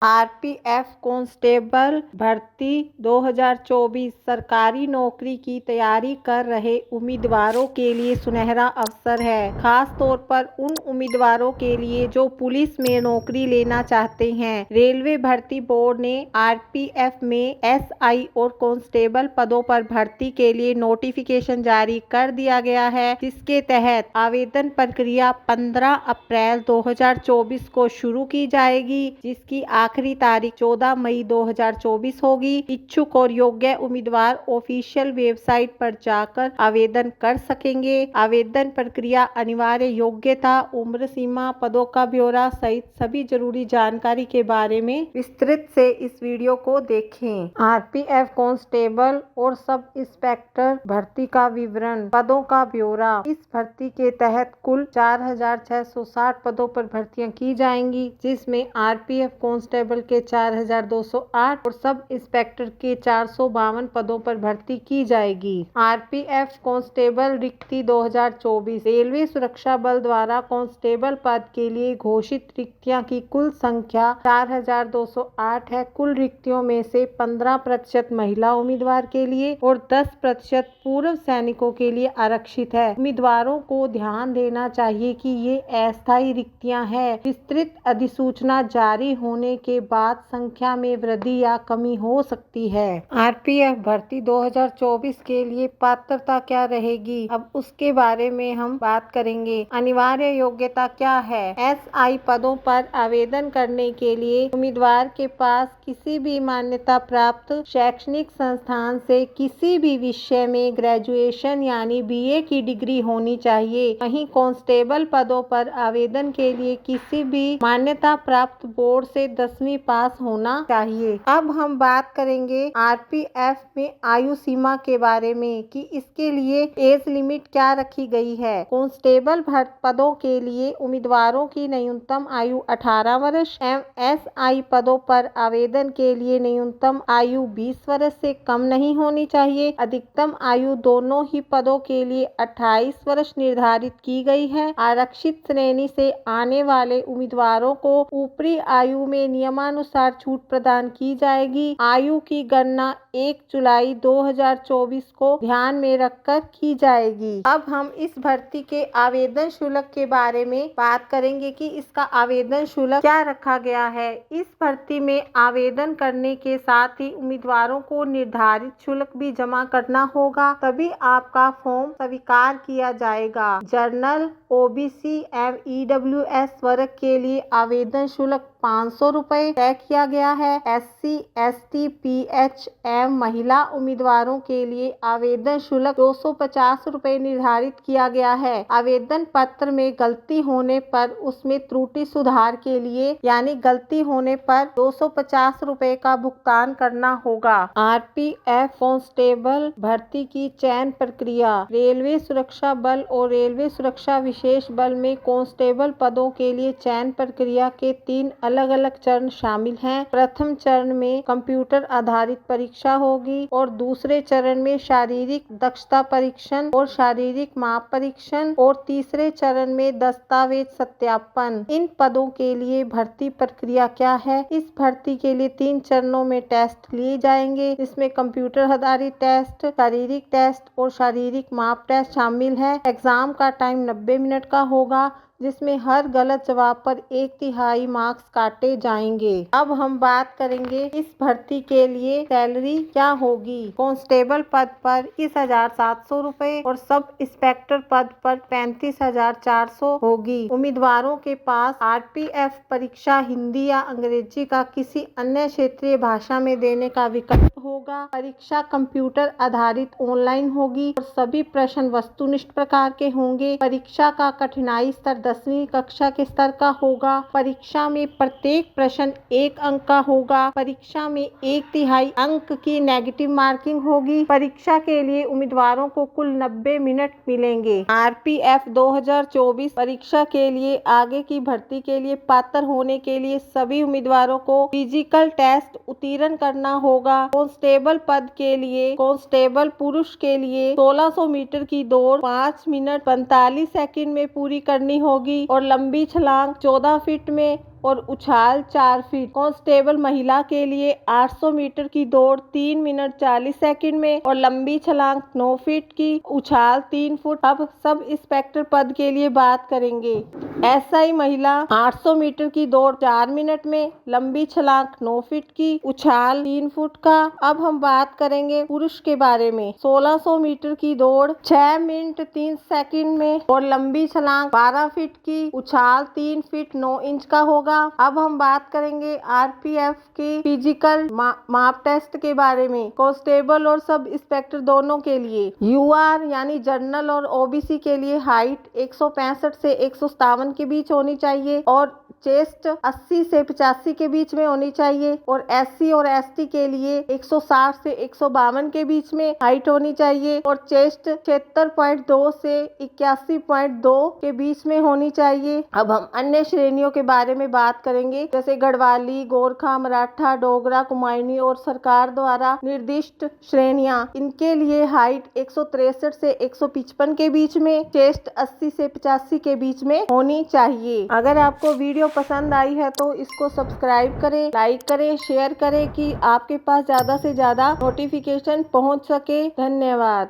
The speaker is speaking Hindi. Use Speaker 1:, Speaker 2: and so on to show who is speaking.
Speaker 1: आरपीएफ कांस्टेबल भर्ती 2024 सरकारी नौकरी की तैयारी कर रहे उम्मीदवारों के लिए सुनहरा अवसर है। खास तौर पर उन उम्मीदवारों के लिए जो पुलिस में नौकरी लेना चाहते हैं। रेलवे भर्ती बोर्ड ने आरपीएफ में एसआई और कांस्टेबल पदों पर भर्ती के लिए नोटिफिकेशन जारी कर दिया गया है, जिसके तहत आवेदन प्रक्रिया 15 अप्रैल 2024 को शुरू की जाएगी, जिसकी आखिरी तारीख 14 मई 2024 होगी। इच्छुक और योग्य उम्मीदवार ऑफिशियल वेबसाइट पर जाकर आवेदन कर सकेंगे। आवेदन प्रक्रिया, अनिवार्य योग्यता, उम्र सीमा, पदों का ब्यौरा सहित सभी जरूरी जानकारी के बारे में विस्तृत से इस वीडियो को देखें। आरपीएफ कांस्टेबल और सब इंस्पेक्टर भर्ती का विवरण। पदों का ब्यौरा। इस भर्ती के तहत कुल 4660 पदों पर भर्तियां की जाएंगी, जिसमें आरपीएफ कांस्टेबल के 4208 और सब इंस्पेक्टर के 452 पदों पर भर्ती की जाएगी। आरपीएफ कांस्टेबल रिक्ति 2024। रेलवे सुरक्षा बल द्वारा कांस्टेबल पद के लिए घोषित रिक्तियां की कुल संख्या 4208 है। कुल रिक्तियों में से 15% महिला उम्मीदवार के लिए और 10% पूर्व सैनिकों के लिए आरक्षित है। उम्मीदवारों को ध्यान देना चाहिए कि ये अस्थायी रिक्तियां हैं। विस्तृत अधिसूचना जारी होने के बाद संख्या में वृद्धि या कमी हो सकती है। आरपीएफ भर्ती 2024 के लिए पात्रता क्या रहेगी, अब उसके बारे में हम बात करेंगे। अनिवार्य योग्यता क्या है? एसआई पदों पर आवेदन करने के लिए उम्मीदवार के पास किसी भी मान्यता प्राप्त शैक्षणिक संस्थान से किसी भी विषय में ग्रेजुएशन यानी बीए की डिग्री होनी चाहिए। वहीं कांस्टेबल पदों पर आवेदन के लिए किसी भी मान्यता प्राप्त बोर्ड से 10वीं पास होना चाहिए। अब हम बात करेंगे आरपीएफ में आयु सीमा के बारे में कि इसके लिए एज लिमिट क्या रखी गई है। कांस्टेबल पदों के लिए उम्मीदवारों की न्यूनतम आयु 18 वर्ष एवं एसआई पदों पर आवेदन के लिए न्यूनतम आयु 20 वर्ष से कम नहीं होनी चाहिए। अधिकतम आयु दोनों ही पदों के लिए 28 वर्ष निर्धारित की गई है। आरक्षित श्रेणी से आने वाले उम्मीदवारों को ऊपरी आयु में नियमानुसार छूट प्रदान की जाएगी। आयु की गणना 1 जुलाई 2024 को ध्यान में रखकर की जाएगी। अब हम इस भर्ती के आवेदन शुल्क के बारे में बात करेंगे कि इसका आवेदन शुल्क क्या रखा गया है। इस भर्ती में आवेदन करने के साथ ही उम्मीदवारों को निर्धारित शुल्क भी जमा करना होगा, तभी आपका फॉर्म स्वीकार किया जाएगा। जनरल, ओबीसी एवं ईडब्ल्यूएस वर्ग के लिए आवेदन शुल्क 500 रुपए तय किया गया है। एससी, एसटी, पीएच एवं महिला उम्मीदवारों के लिए आवेदन शुल्क 250 रुपए निर्धारित किया गया है। आवेदन पत्र में गलती होने पर उसमें त्रुटि सुधार के लिए यानी गलती होने पर 250 रुपए का भुगतान करना होगा। आरपीएफ कांस्टेबल भर्ती की चयन प्रक्रिया। रेलवे सुरक्षा बल और रेलवे सुरक्षा विशेष बल में कांस्टेबल पदों के लिए चयन प्रक्रिया के 3 अलग अलग चरण शामिल हैं। प्रथम चरण में कंप्यूटर आधारित परीक्षा होगी और दूसरे चरण में शारीरिक दक्षता परीक्षण और शारीरिक माप परीक्षण और तीसरे चरण में दस्तावेज सत्यापन। इन पदों के लिए भर्ती प्रक्रिया क्या है? इस भर्ती के लिए 3 चरणों में टेस्ट लिए जाएंगे, जिसमें कंप्यूटर आधारित टेस्ट, शारीरिक टेस्ट और शारीरिक माप टेस्ट शामिल है। एग्जाम का टाइम 90 मिनट का होगा, जिसमें हर गलत जवाब पर 1/3 मार्क्स काटे जाएंगे। अब हम बात करेंगे इस भर्ती के लिए सैलरी क्या होगी। कांस्टेबल पद पर 21,700 रुपए और सब इंस्पेक्टर पद पर 35,400 होगी। उम्मीदवारों के पास आरपीएफ परीक्षा हिंदी या अंग्रेजी का किसी अन्य क्षेत्रीय भाषा में देने का विकल्प होगा। परीक्षा कंप्यूटर आधारित ऑनलाइन होगी और सभी प्रश्न वस्तुनिष्ठ प्रकार के होंगे। परीक्षा का कठिनाई स्तर 10वीं कक्षा के स्तर का होगा। परीक्षा में प्रत्येक प्रश्न 1 अंक का होगा। परीक्षा में 1/3 अंक की नेगेटिव मार्किंग होगी। परीक्षा के लिए उम्मीदवारों को कुल 90 मिनट मिलेंगे। आरपीएफ 2024 परीक्षा के लिए आगे की भर्ती के लिए पात्र होने के लिए सभी उम्मीदवारों को फिजिकल टेस्ट उत्तीर्ण करना होगा। कांस्टेबल पद के लिए कांस्टेबल पुरुष के लिए 1600 मीटर की दौड़ 5 मिनट 45 सेकंड में पूरी करनी होगी और लंबी छलांग 14 फीट में और उछाल 4 फीट। कांस्टेबल महिला के लिए 800 मीटर की दौड़ 3 मिनट 40 सेकंड में और लंबी छलांग 9 फीट की, उछाल 3 फुट। अब सब इंस्पेक्टर पद के लिए बात करेंगे। एसआई महिला 800 मीटर की दौड़ 4 मिनट में, लंबी छलांग 9 फीट की, उछाल 3 फुट का। अब हम बात करेंगे पुरुष के बारे में। 1600 मीटर की दौड़ 6 मिनट 3 सेकंड में और लंबी छलांग 12 फीट की, उछाल 3 फीट 9 इंच का होगा। अब हम बात करेंगे आरपीएफ के फिजिकल माप टेस्ट के बारे में। कांस्टेबल और सब इंस्पेक्टर दोनों के लिए यूआर यानी जनरल और ओबीसी के लिए हाइट 165 से 157 के बीच होनी चाहिए और चेस्ट 80 से 85 के बीच में होनी चाहिए और एससी और एसटी के लिए 160 से 152 के बीच में हाइट होनी चाहिए और चेस्ट 76.2 से 81.2 के बीच में होनी चाहिए। अब हम अन्य श्रेणियों के बारे में बात करेंगे, जैसे गढ़वाली, गोरखा, मराठा, डोगरा, कुमायूनी और सरकार द्वारा निर्दिष्ट श्रेणियां। इनके लिए हाइट 163 से 155 के बीच में, चेस्ट 80 से 85 के बीच में होनी चाहिए। अगर आपको वीडियो पसंद आई है तो इसको सब्सक्राइब करें, लाइक करें, शेयर करें कि आपके पास ज़्यादा से ज़्यादा नोटिफिकेशन पहुंच सके। धन्यवाद।